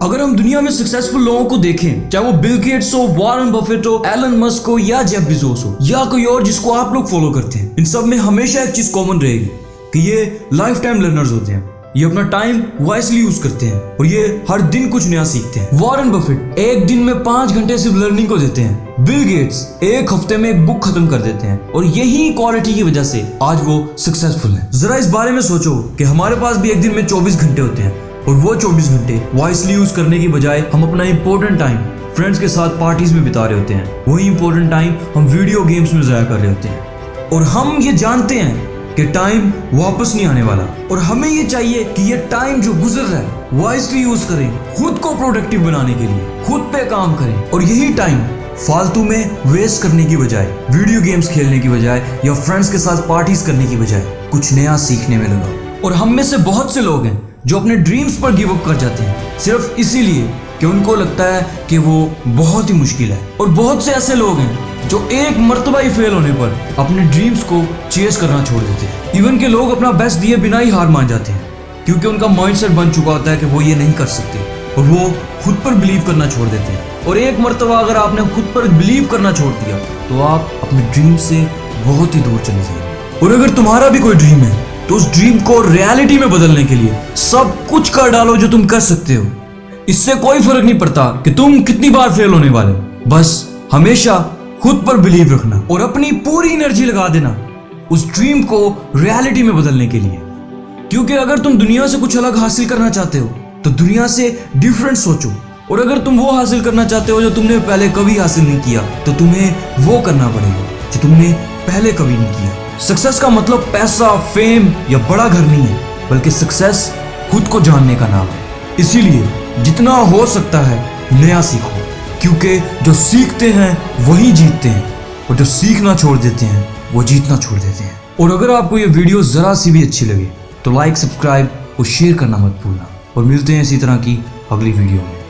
अगर हम दुनिया में सक्सेसफुल लोगों को देखें, चाहे वो बिल गेट्स हो, वॉरेन बफेट हो, एलन मस्क हो या जेफ बेजोस हो या कोई और जिसको आप लोग फॉलो करते हैं, इन सब में हमेशा एक चीज कॉमन रहेगी कि ये लाइफ टाइम लर्नर्स होते हैं। ये अपना टाइम वाइसली यूज करते हैं और ये हर दिन कुछ नया सीखते हैं। वॉरेन बफेट एक दिन में 5 घंटे सिर्फ लर्निंग को देते हैं। बिल गेट्स एक हफ्ते में एक बुक खत्म कर देते हैं और यही क्वालिटी की वजह से आज वो सक्सेसफुल हैं। जरा इस बारे में सोचो कि हमारे पास भी एक दिन में 24 घंटे होते हैं और वो 24 घंटे वाइसली यूज करने की बजाय हम अपना इंपॉर्टेंट टाइम फ्रेंड्स के साथ पार्टीज में बिता रहे होते हैं। वही इंपॉर्टेंट टाइम हम वीडियो गेम्स में जाया कर रहे होते हैं और हम ये जानते हैं कि टाइम वापस नहीं आने वाला और हमें ये चाहिए कि ये टाइम जो गुजर रहा है वाइसली यूज करें, खुद को प्रोडक्टिव बनाने के लिए, खुद पे काम करें और यही टाइम फालतू में वेस्ट करने की बजाय, वीडियो गेम्स खेलने की बजाय या फ्रेंड्स के साथ पार्टीज करने की बजाय कुछ नया सीखने में लगा। और हम में से बहुत से लोग हैं जो अपने ड्रीम्स पर गिव अप कर जाते हैं सिर्फ इसीलिए कि उनको लगता है कि वो बहुत ही मुश्किल है। और बहुत से ऐसे लोग हैं जो एक मर्तबा ही फेल होने पर अपने ड्रीम्स को चेस करना छोड़ देते हैं। इवन के लोग अपना बेस्ट दिए बिना ही हार मान जाते हैं क्योंकि उनका माइंडसेट बन चुका होता है कि वो ये नहीं कर सकते और वो खुद पर बिलीव करना छोड़ देते हैं। और एक मर्तबा अगर आपने खुद पर बिलीव करना छोड़ दिया तो आप अपने ड्रीम से बहुत ही दूर चले जाएंगे। और अगर तुम्हारा भी कोई ड्रीम है तो उस ड्रीम को रियलिटी में बदलने के लिए सब कुछ कर डालो जो तुम कर सकते हो। इससे कोई फर्क नहीं पड़ता कि तुम कितनी बार फेल होने वाले हो, बस हमेशा खुद पर बिलीव रखना और अपनी पूरी एनर्जी लगा देना उस ड्रीम को रियलिटी में बदलने के लिए। क्योंकि अगर तुम दुनिया से कुछ अलग हासिल करना चाहते हो तो दुनिया से डिफरेंट सोचो और अगर तुम वो हासिल करना चाहते हो जो तुमने पहले कभी हासिल नहीं किया तो तुम्हें वो करना पड़ेगा जो तुमने पहले कभी नहीं किया। सक्सेस का मतलब पैसा, फेम या बड़ा घर नहीं है, बल्कि सक्सेस खुद को जानने का नाम है। इसीलिए जितना हो सकता है नया सीखो, क्योंकि जो सीखते हैं वही जीतते हैं और जो सीखना छोड़ देते हैं वो जीतना छोड़ देते हैं। और अगर आपको ये वीडियो जरा सी भी अच्छी लगे तो लाइक, सब्सक्राइब और शेयर करना मत भूलना और मिलते हैं इसी तरह की अगली वीडियो में।